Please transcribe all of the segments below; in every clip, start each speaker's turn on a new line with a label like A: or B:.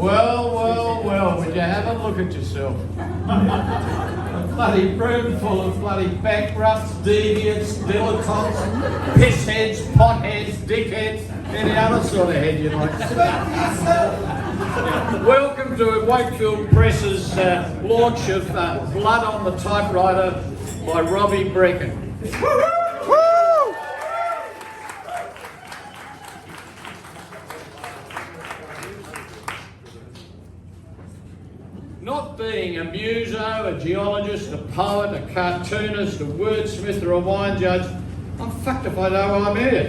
A: Well, would you have a look at yourself? A bloody room full of bloody bankrupts, deviants, dilettantes, pissheads, potheads, dickheads, any other sort of head you like. Welcome to Wakefield Press's launch of Blood on the Typewriter by Robbie Brechin. Not being a muso, a geologist, a poet, a cartoonist, a wordsmith or a wine judge, I'm fucked if I know why I'm here.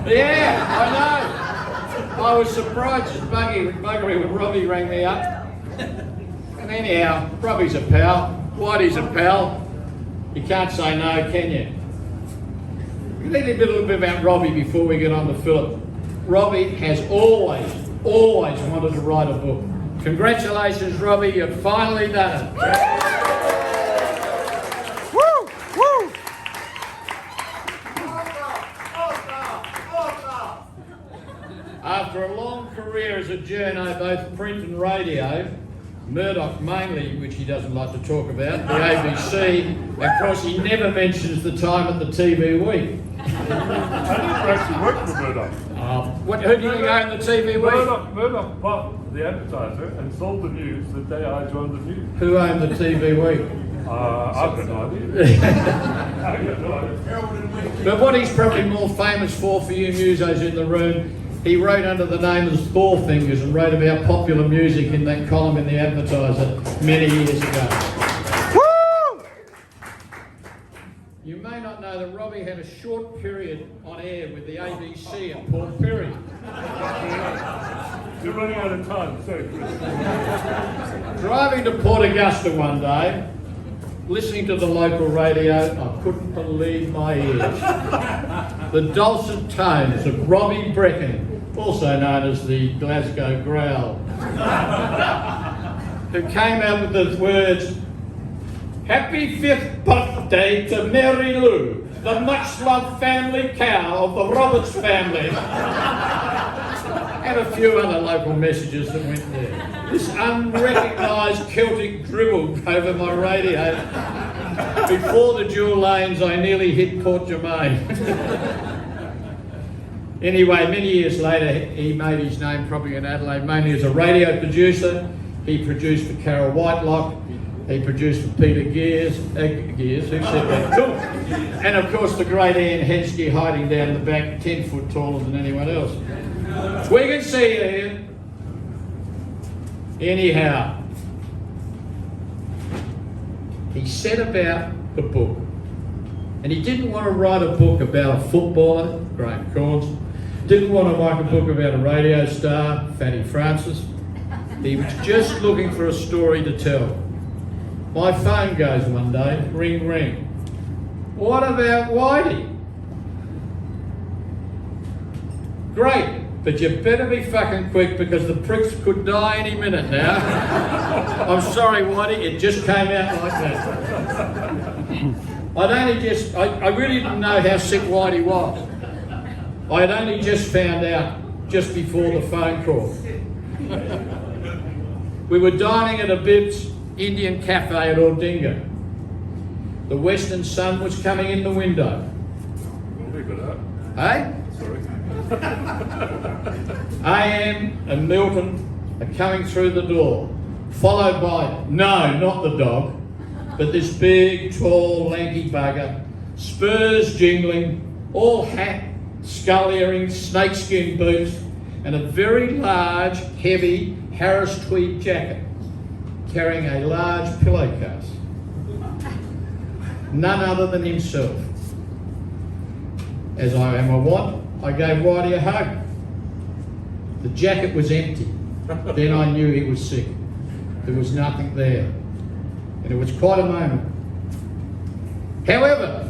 A: Yeah, I know. I was surprised as buggery when Robbie rang me up. And anyhow, Robbie's a pal, Whitey's a pal. You can't say no, can you? We need a little bit about Robbie before we get on to Philip. Robbie has always wanted to write a book. Congratulations, Robbie, you've finally done it.
B: Woo! Woo!
A: After a long career as a journo, both print and radio, Murdoch mainly, which he doesn't like to talk about, the ABC, and of course he never mentions the time at the TV Week.
B: I didn't actually work for Murdoch.
A: Who do you go in the TV Week?
B: Murdoch bought the Advertiser and sold the news the day I joined the news.
A: Who owned the TV Week?
B: I've got no idea.
A: But what he's probably more famous for you musos in the room, he wrote under the name of Four Fingers and wrote about popular music in that column in the Advertiser many years ago.
B: Woo!
A: You may not know that Robbie had a short period on air with the ABC at Port Pirie.
B: You're running out of time, sorry.
A: Driving to Port Augusta one day, listening to the local radio, I couldn't believe my ears. The dulcet tones of Robbie Brechin, also known as the Glasgow Growl, who came out with the words, "Happy 5th birthday to Mary Lou, the much-loved family cow of the Roberts family." And a few other local messages that went there. This unrecognised Celtic dribble over my radio. Before the dual lanes, I nearly hit Port Germain. Anyway, many years later, he made his name probably in Adelaide, mainly as a radio producer. He produced for Carol Whitelock. He produced for Peter Gears, who said that? Cool. And of course, the great Ian Hensky hiding down the back, 10 foot taller than anyone else. We can see you here. Anyhow, he set about the book. And he didn't want to write a book about a footballer, Graham Corns. Didn't want to write a book about a radio star, Fatty Francis. He was just looking for a story to tell. My phone goes one day, ring, ring. What about Whitey? Great. But you better be fucking quick because the pricks could die any minute now. I'm sorry, Whitey, it just came out like that. I really didn't know how sick Whitey was. I had only just found out just before the phone call. We were dining at a Bibbs Indian cafe at Ordinga. The western sun was coming in the window. Hey?
B: Sorry.
A: AM and Milton are coming through the door, followed by, no, not the dog, but this big, tall, lanky bugger, spurs jingling, all hat, skull earrings, snakeskin boots, and a very large, heavy Harris tweed jacket, carrying a large pillowcase. None other than himself. As I am a want, I gave Whitey a hug. The jacket was empty. Then I knew he was sick. There was nothing there. And it was quite a moment. However,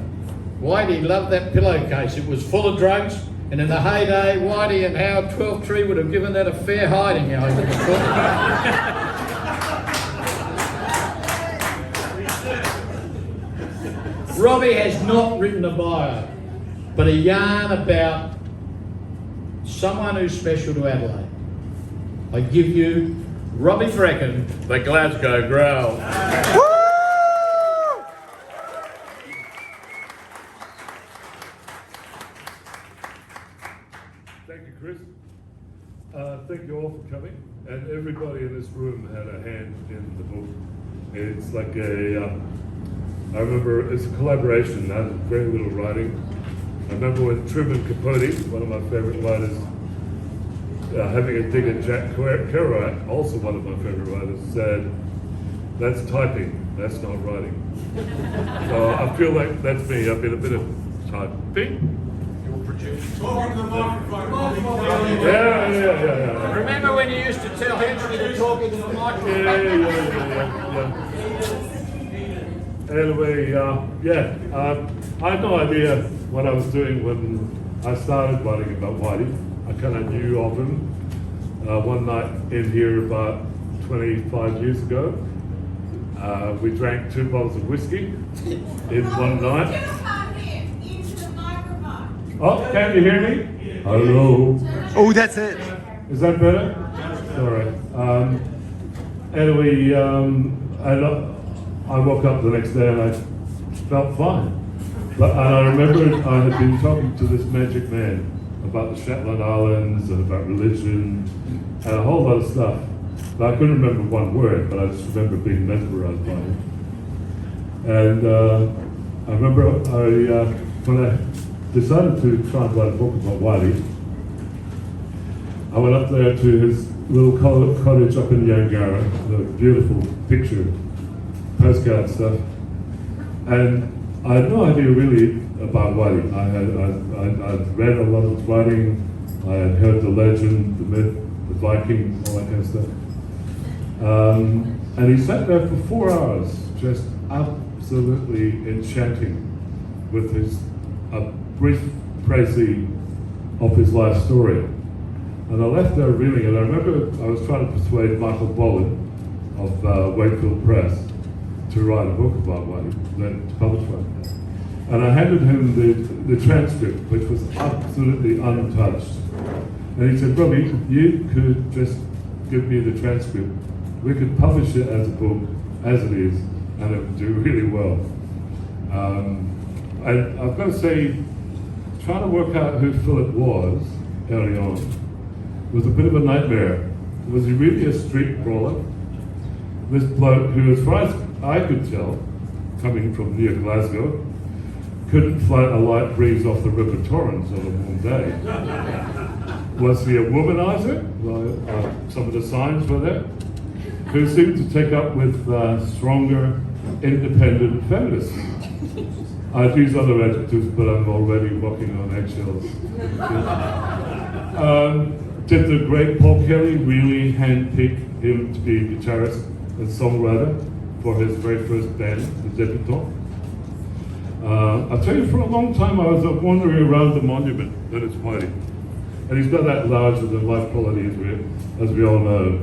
A: Whitey loved that pillowcase. It was full of drugs, and in the heyday, Whitey and Howard 12-3 would have given that a fair hiding, I would have thought. Robbie has not written a bio, but a yarn about someone who's special to Adelaide. I give you Robbie Brechin, the Glasgow Growl.
B: Thank you, Chris. Thank you all for coming. And everybody in this room had a hand in the book. It's like I remember it's a collaboration, very little writing. I remember when Truman Capote, one of my favorite writers, having a dig at Jack Kerouac, also one of my favorite writers, said, "That's typing, that's not writing." So I feel like that's me. I've been a bit of typing.
C: Talking to the microphone.
B: Yeah.
A: Remember when you used to tell Henry to talk into the microphone?
B: Yeah. Anyway, I had no idea what I was doing when I started writing about Whitey. I kind of knew of him one night in here about 25 years ago. We drank 2 bottles of whiskey in one night. Oh, can you hear me? Hello.
D: Oh, that's it.
B: Is that better? Sorry. Anyway, I woke up the next day and I felt fine. And I remembered I had been talking to this magic man about the Shetland Islands and about religion and a whole lot of stuff. But I couldn't remember one word, but I just remember being mesmerized by him. And I remember when I decided to try and write a book about Whitey, I went up there to his little cottage up in Yangara, the beautiful picture, postcard stuff, and I had no idea really about Whitey. I'd read a lot of his writing, I had heard the legend, the myth, the Viking, all that kind of stuff. And he sat there for 4 hours, just absolutely enchanting with his brief précis of his life story. And I left there reeling, and I remember I was trying to persuade Michael Boland of Wakefield Press to write a book about Whitey, then to publish one. And I handed him the transcript, which was absolutely untouched. And he said, "Robbie, you could just give me the transcript. We could publish it as a book, as it is, and it would do really well." And I've got to say, trying to work out who Philip was early on was a bit of a nightmare. Was he really a street brawler? This bloke who, as far as I could tell, coming from near Glasgow, couldn't float a light breeze off the River Torrens on a warm day. Was he a womanizer? Well, some of the signs were there. Who seemed to take up with stronger, independent feminists. I'd use other adjectives, but I'm already walking on eggshells. Did the great Paul Kelly really handpick him to be guitarist and songwriter for his very first band, the Debutants? I'll tell you, for a long time I was wandering around the monument that is Whitey. And he's got that larger-than-life quality, as we all know.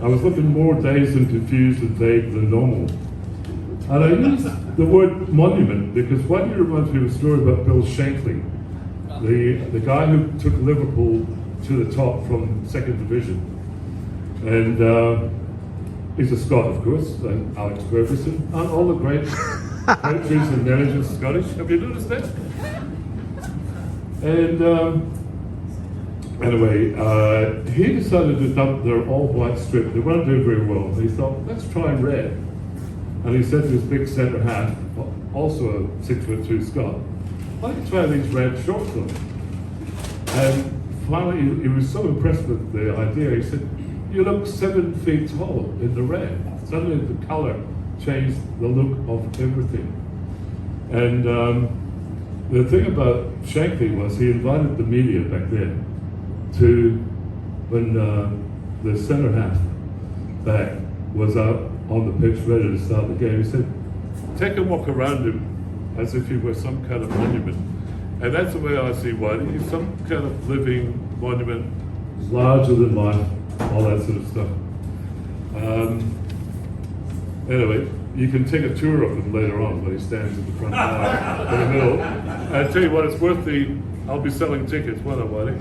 B: I was looking more dazed and confused and vague than normal. And I used the word monument because Whitey reminds me of a story about Bill Shankly, the guy who took Liverpool to the top from second division. And he's a Scot, of course, and Alex Ferguson. Aren't all the great coaches and managers Scottish? Have you noticed that? And anyway, he decided to dump their all-white strip. They weren't doing very well. He thought, let's try red. And he said to his big centre half, also a 6'2" Scot, why don't you try these red shorts on? And finally, he was so impressed with the idea, he said, you look 7 feet tall in the red. Suddenly the colour changed the look of everything. And the thing about Shankly was he invited the media back then to, when the centre half back was out on the pitch ready to start the game, he said, take a walk around him as if he were some kind of monument. And that's the way I see Whitey. He's some kind of living monument, larger than life, all that sort of stuff. Anyway, you can take a tour of him later on when he stands at the front bar in the middle. I tell you what, it's worth I'll be selling tickets, won't I, Whitey?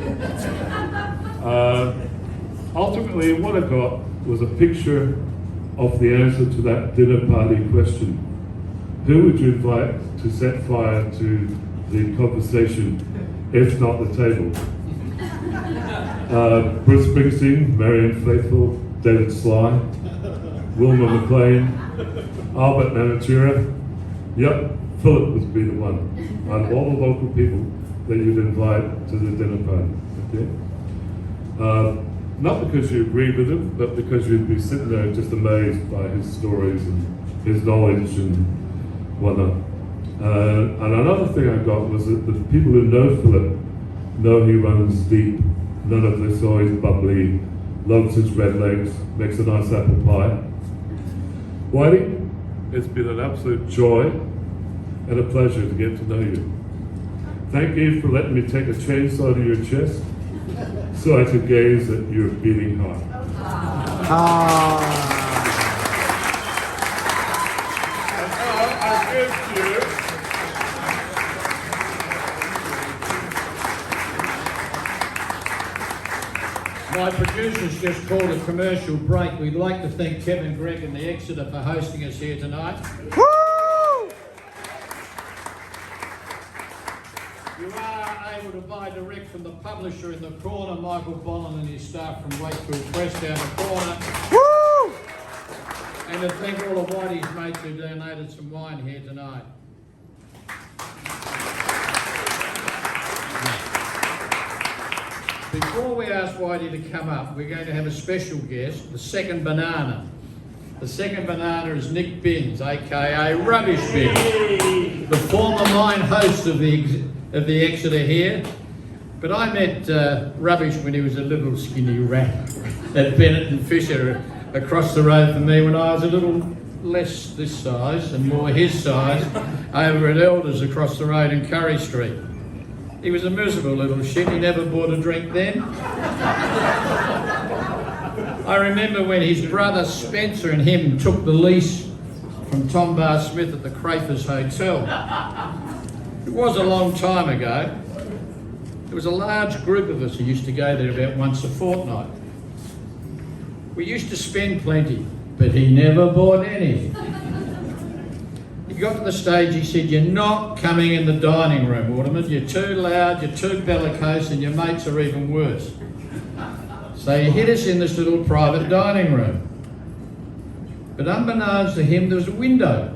B: ultimately, what I got was a picture of the answer to that dinner party question. Who would you invite to set fire to the conversation, if not the table? Bruce Springsteen, Marianne Faithfull, David Sly, Wilma McLean, Albert Namatjira. Yep, Philip would be the one. Out of all the local people that you'd invite to the dinner party. Okay? Not because you agree with him, but because you'd be sitting there just amazed by his stories and his knowledge and whatnot. And another thing I got was that the people who know Philip know he runs deep, none of this, always bubbly, loves his red legs, makes a nice apple pie. Whitey, it's been an absolute joy and a pleasure to get to know you. Thank you for letting me take a chainsaw to your chest so I could gaze at your beating heart.
A: My producers just called a commercial break. We'd like to thank Kevin, Greg and the Exeter for hosting us here tonight.
D: Woo!
A: You are able to buy direct from the publisher in the corner, Michael Bolland and his staff from Wakefield Press down the corner.
D: Woo!
A: And to thank all of Whitey's mates who donated some wine here tonight. Before we ask Whitey to come up, we're going to have a special guest, the second banana. The second banana is Nick Binns, aka Rubbish Bin, the former mine host of the Exeter here. But I met Rubbish when he was a little skinny rat at Bennett and Fisher across the road from me when I was a little less this size and more his size over at Elders across the road in Curry Street. He was a miserable little shit. He never bought a drink then. I remember when his brother Spencer and him took the lease from Tom Bar Smith at the Crafers Hotel. It was a long time ago. There was a large group of us who used to go there about once a fortnight. We used to spend plenty, but he never bought any. He got to the stage, he said, "You're not coming in the dining room, Waterman. You're too loud, you're too bellicose, and your mates are even worse." So he hid us in this little private dining room. But unbeknownst to him, there was a window,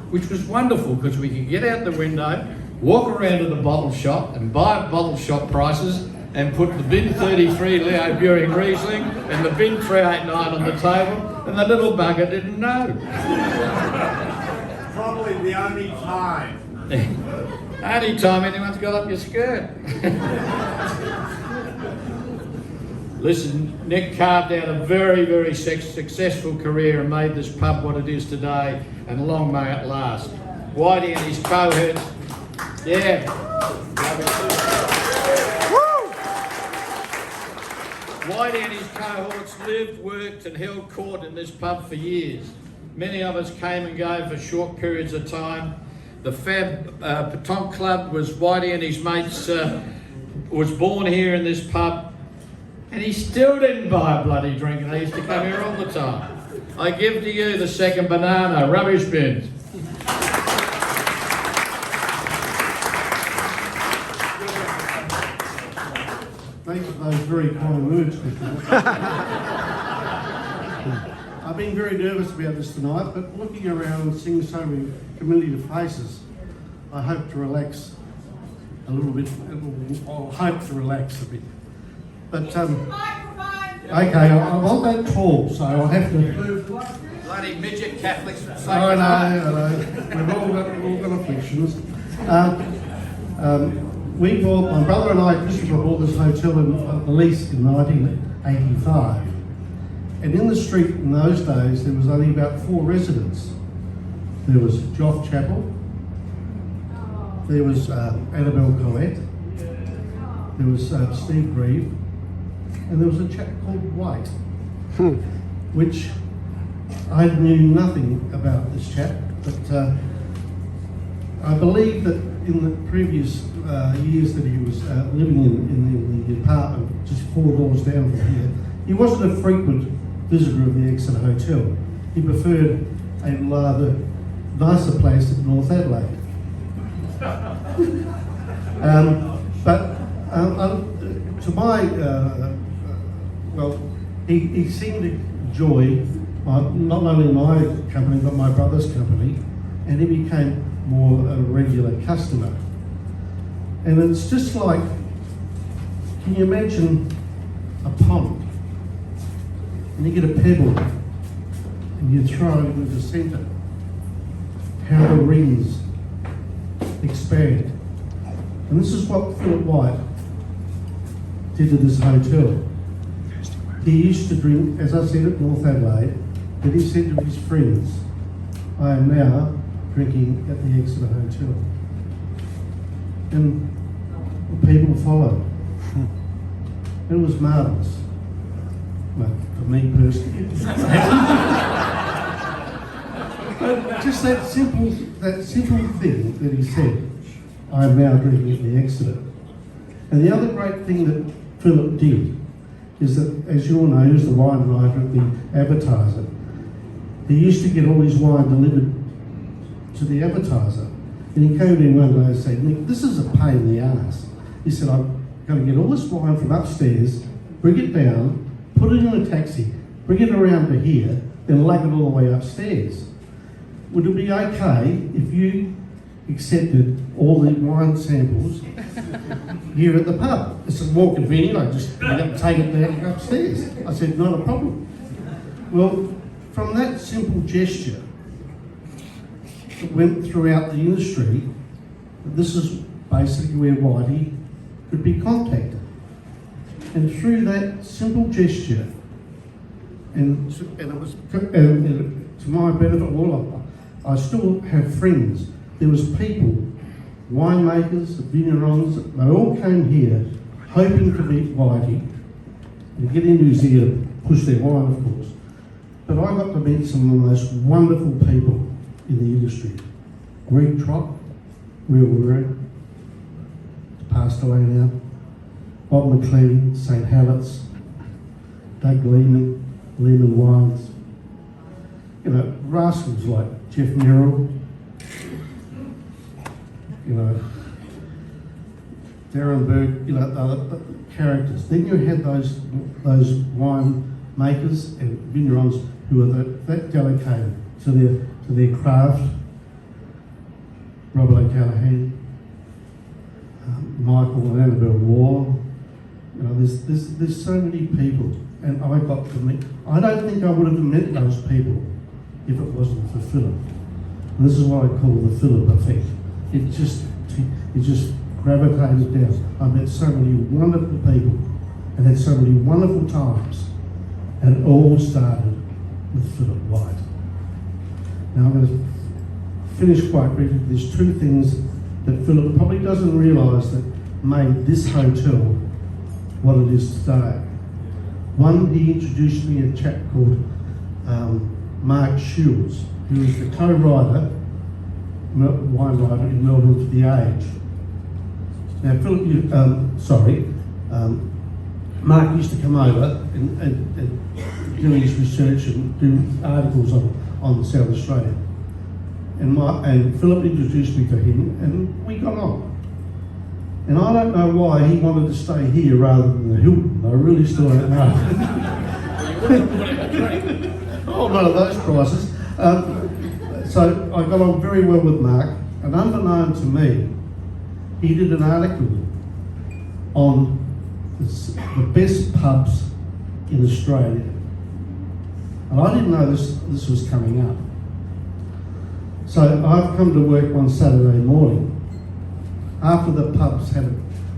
A: which was wonderful because we could get out the window, walk around to the bottle shop and buy at bottle shop prices and put the bin 33 Leo Buring Riesling and the bin 389 on the table, and the little bugger didn't know.
C: Probably the only time.
A: Only time anyone's got up your skirt. Listen, Nick carved out a very, very successful career and made this pub what it is today, and long may it last. Whitey and his cohorts, yeah. Whitey and his cohorts lived, worked and held court in this pub for years. Many of us came and go for short periods of time. The Fab Petanque Club was Whitey and his mates, was born here in this pub, and he still didn't buy a bloody drink, and they used to come here all the time. I give to you the second banana, Rubbish Bins.
E: Thanks for those very kind words, Mr. I've been very nervous about this tonight, but looking around and seeing so many familiar faces, I hope to relax a little bit. I'll hope to relax a bit. But, okay, I'm not that tall, so I'll have to...
A: Bloody midget Catholics.
E: I know. We've all got afflictions. We bought, my brother and I, Christopher, bought this hotel in the lease in 1985. And in the street in those days, there was only about 4 residents. There was Joff Chapel, there was Annabelle Collette, there was Steve Grieve, and there was a chap called White, which I knew nothing about this chap, but I believe that in the previous years that he was living in the apartment just 4 doors down from here. He wasn't a frequent visitor of the Exeter Hotel. He preferred a rather nicer place at North Adelaide. To my, he seemed to enjoy not only my company but my brother's company, and he became more a regular customer. And it's just like, can you imagine a pond, and you get a pebble and you throw it into the centre, how the rings expand. And this is what Philip White did to this hotel. He used to drink, as I said, at North Adelaide, but he said to his friends, I am now drinking at the Exeter Hotel. And the people followed. It was marvellous. Well, for me personally. But just that simple thing that he said, I am now drinking at the Exeter. And the other great thing that Philip did is that, as you all know, he was the wine writer at the Advertiser. He used to get all his wine delivered to the Advertiser. And he came in one day and said, Nick, this is a pain in the ass. He said, I'm going to get all this wine from upstairs, bring it down, put it in a taxi, bring it around to here, then lug it all the way upstairs. Would it be okay if you accepted all the wine samples here at the pub? It's more convenient, I just pick it up, take it down upstairs. I said, not a problem. Well, from that simple gesture that went throughout the industry, this is basically where Whitey could be contacted. And through that simple gesture, and it was to my benefit, well, I still have friends. There was people, winemakers, vignerons, they all came here hoping to meet Whitey and get into his ear to push their wine, of course. But I got to meet some of the most wonderful people in the industry. Greg Trott, Will Wirral, passed away now. Bob McLean, St. Hallett's, Doug Lehman, Lehman Wines. You know, rascals like Jeff Merrill, you know, Darren Berg, you know, the other characters. Then you had those wine makers and vignerons who were that dedicated to their craft. Robert O'Callaghan, Michael and Annabelle Waugh. You know, there's so many people, and I got to meet. I don't think I would have met those people if it wasn't for Philip. And this is what I call the Philip effect. It just gravitated down. I met so many wonderful people and had so many wonderful times, and it all started with Philip White. Now I'm going to finish quite briefly. There's 2 things that Philip probably doesn't realise that made this hotel what it is today. One, he introduced me a chap called Mark Shields, who is the co-writer, wine writer in Melbourne for The Age. Now, Philip, Mark used to come over and do his research and do articles on South Australia. And Philip introduced me to him, and we got on. And I don't know why he wanted to stay here rather than the Hilton. I really still don't know. Oh, none of those prices. So I got on very well with Mark, and unbeknown to me, he did an article on the best pubs in Australia. And I didn't know this was coming up. So I've come to work one Saturday morning after the pubs had,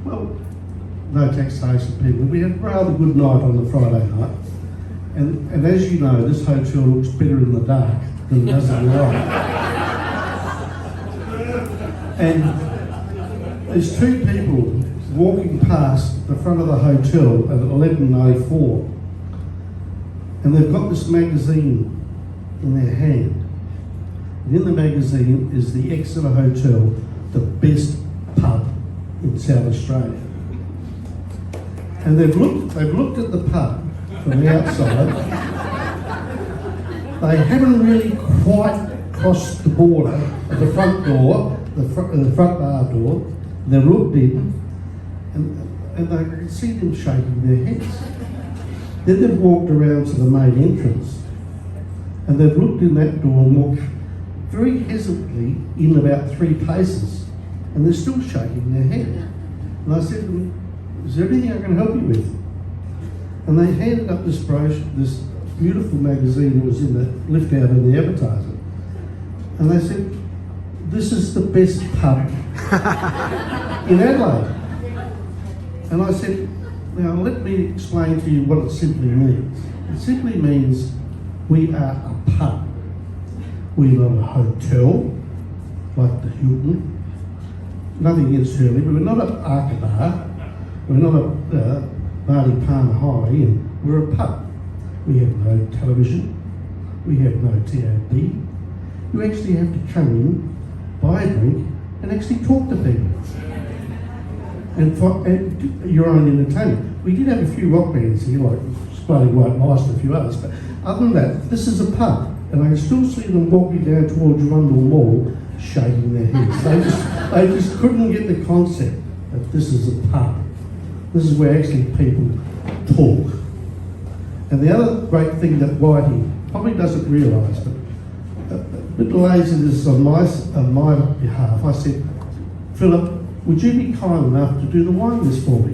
E: no taxation people. We had a rather good night on the Friday night. And as you know, this hotel looks better in the dark than it does in the light. And there's 2 people walking past the front of the hotel at 11:04, and they've got this magazine in their hand. And in the magazine is the Exeter Hotel, the best pub in South Australia. And they've looked at the pub from the outside. They haven't really quite crossed the border at the front door, the front bar door. They've looked in, and they can see them shaking their heads. Then they've walked around to the main entrance, and they've looked in that door and walked very hesitantly in about 3 paces, and they're still shaking their head. And I said to them, "Is there anything I can help you with?" And they handed up this brochure, this beautiful magazine that was in the lift out in the advertisement. And they said, "This is the best pub in Adelaide." And I said, "Now let me explain to you what it simply means. It simply means we are a pub. We're not a hotel like the Hilton. Nothing against Hurley, but we're not an Arcabar. We're not a Marty Palmer High Inn. We're a pub. We have no television. We have no TAB. You actually have to come in, buy a drink, and actually talk to people. And for your own entertainment. We did have a few rock bands here, like Splitting White Mice and a few others, but other than that, this is a pub. And I can still see them walking down towards Rundle Mall, shaking their heads. They just couldn't get the concept that this is a pub. This is where actually people talk. And the other great thing that Whitey probably doesn't realise, but a bit laziness on my behalf, I said, "Philip, would you be kind enough to do the wine list for me?"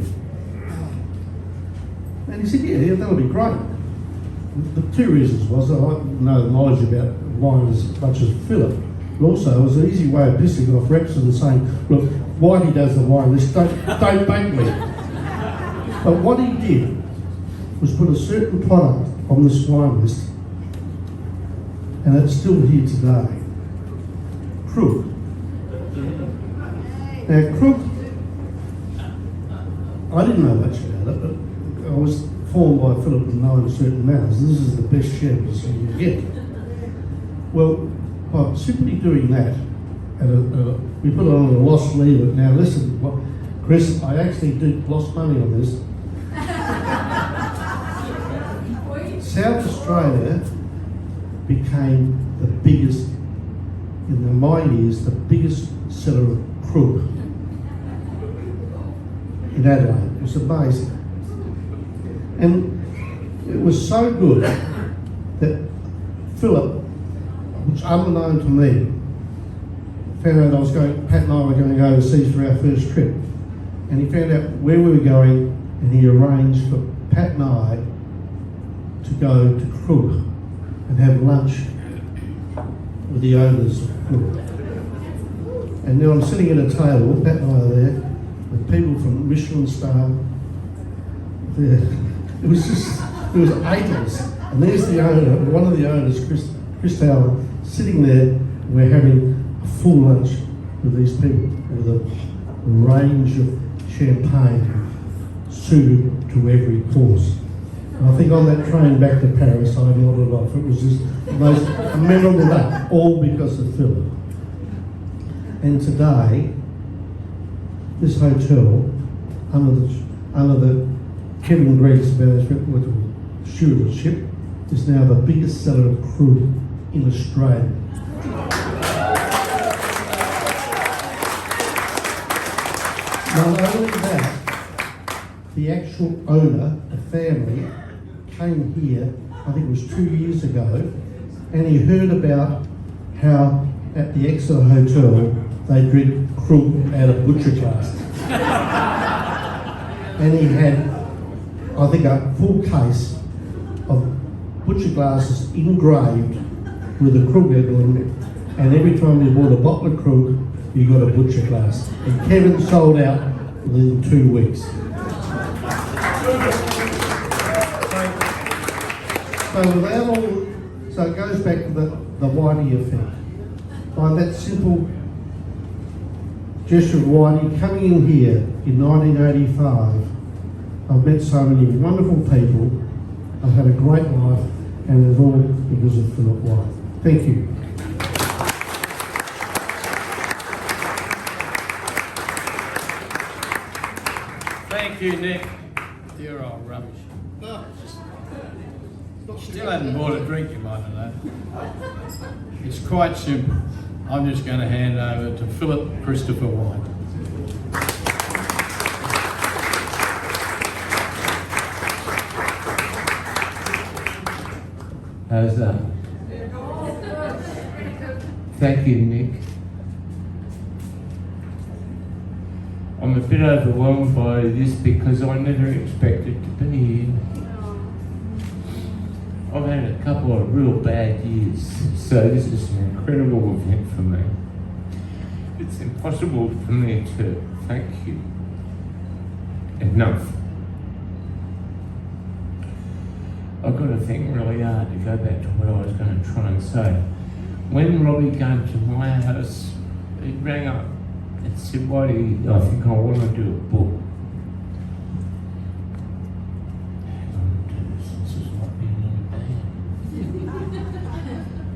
E: And he said, yeah, that'll be great. The 2 reasons was that I had no knowledge about wine as much as Philip, but also it was an easy way of pissing off reps and saying, "Look, Whitey does the wine list, don't bait me." But what he did was put a certain product on this wine list, and it's still here today. Crook. Now, Crook, I didn't know much about it, but I was formed by Philip and knowing certain matters. This is the best Chardonnay you can get. Well, by simply doing that, we put it on a lost leader. Now listen, Chris, I actually did lost money on this. South Australia became the biggest, in my years, the biggest seller of Crook in Adelaide. It was amazing. And it was so good that Philip, which unbeknown to me, found out Pat and I were going overseas for our first trip. And he found out where we were going, and he arranged for Pat and I to go to Crook and have lunch with the owners of Crook. And now I'm sitting at a table, Pat and I are there, with people from Michelin Star. It was 8 of us. And there's the owner, one of the owners, Chris Howard, sitting there. We're having a full lunch with these people with a range of champagne suited to every course. And I think on that train back to Paris, I nodded off. It was just the most memorable day, all because of Philip. And today, this hotel, under the Kevin Gregg's management with stewardship, is now the biggest seller of crude in Australia. Not only that, the actual owner, the family, came here, I think it was 2 years ago, and he heard about how at the Exeter Hotel they drink crook out of butcher glasses. And he had, I think, a full case of butcher glasses engraved with a crook label in it. And every time you bought a bottle of crook, you got a butcher glass. And Kevin sold out within 2 weeks. So it goes back to the Whitey effect. By that simple gesture of Whitey coming in here in 1985, I've met so many wonderful people, I've had a great life, and it's all because of Philip White. Thank you.
A: Thank you, Nick. You're all rubbish. Still haven't bought a drink, you might know. It's quite simple. I'm just going to hand over to Philip Christopher White.
D: How's that? Thank you, Nick. I'm a bit overwhelmed by this because I never expected to be here. I've had a couple of real bad years, so this is an incredible event for me. It's impossible for me to thank you enough. I've got to think really hard to go back to what I was going to try and say. When Robbie came to my house, he rang up and said, Whitey, I think I want to do a book. Hang on, this is not being really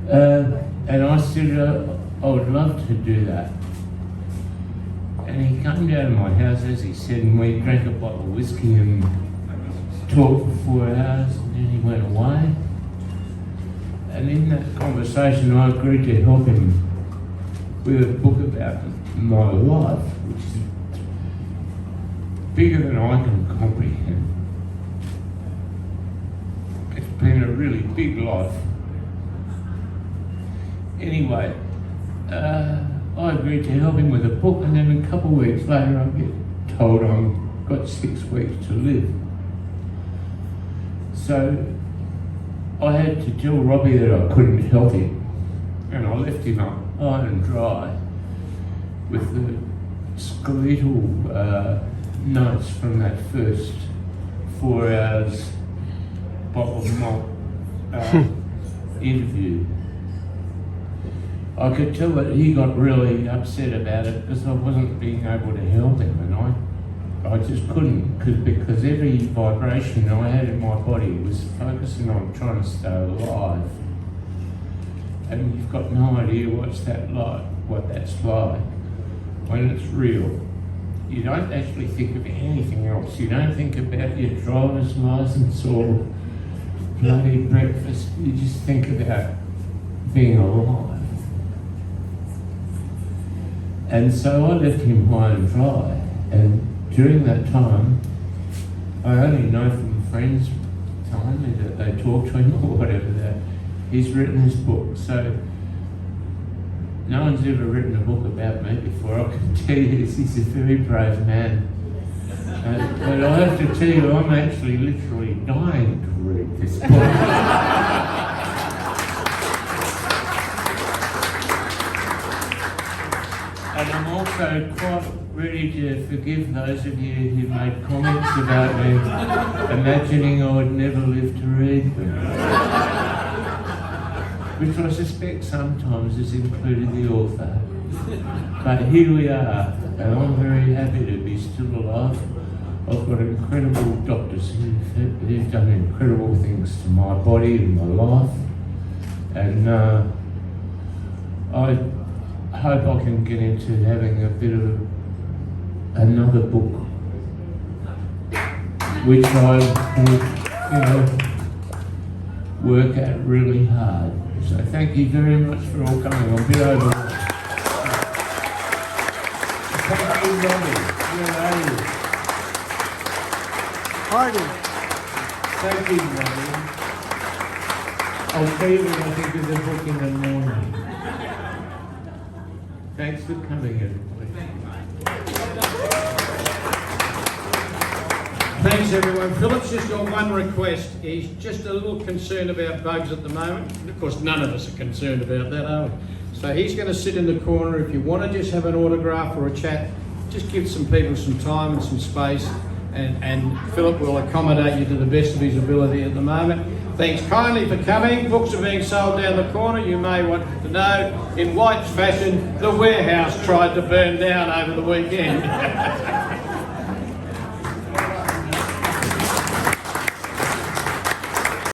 D: bad. And I said, I would love to do that. And he came down to my house, as he said, and we drank a bottle of whiskey and talked for 4 hours, and then he went away. And in that conversation, I agreed to help him with a book about my life, which is bigger than I can comprehend. It's been a really big life. Anyway, I agreed to help him with a book, and then a couple of weeks later, I get told I've got 6 weeks to live. So I had to tell Robbie that I couldn't help him, and I left him up high and dry with the skeletal notes from that first 4 hours bottle of malt interview. I could tell that he got really upset about it because I wasn't being able to help him, and I just couldn't, because every vibration I had in my body was focusing on trying to stay alive. And you've got no idea what that's like when it's real. You don't actually think of anything else. You don't think about your driver's license or bloody breakfast. You just think about being alive. And so I left him high and dry. And during that time, I only know from friends telling me that they talk to him or whatever that he's written his book. So no one's ever written a book about me before. I can tell you this, he's a very brave man. But I have to tell you, I'm actually literally dying to read this book. And I'm also quite ready to forgive those of you who made comments about me, imagining I would never live to read them. Which I suspect sometimes has included the author. But here we are, and I'm very happy to be still alive. I've got incredible doctors who've done incredible things to my body and my life. And I hope I can get into having a bit of another book, which I will, work at really hard. So thank you very much for all coming. I'm a bit overwhelmed. Thank you, Robbie. Where are you?
E: Hiding.
D: Thank you, Robbie. I'll tell you when I think of the book in the morning. Thanks for coming, everybody.
A: Thanks everyone. Philip's just got one request. He's just a little concerned about bugs at the moment. Of course, none of us are concerned about that, are we? So he's going to sit in the corner. If you want to just have an autograph or a chat, just give some people some time and some space, and Philip will accommodate you to the best of his ability at the moment. Thanks kindly for coming. Books are being sold down the corner. You may want to know, in White's fashion, the warehouse tried to burn down over the weekend.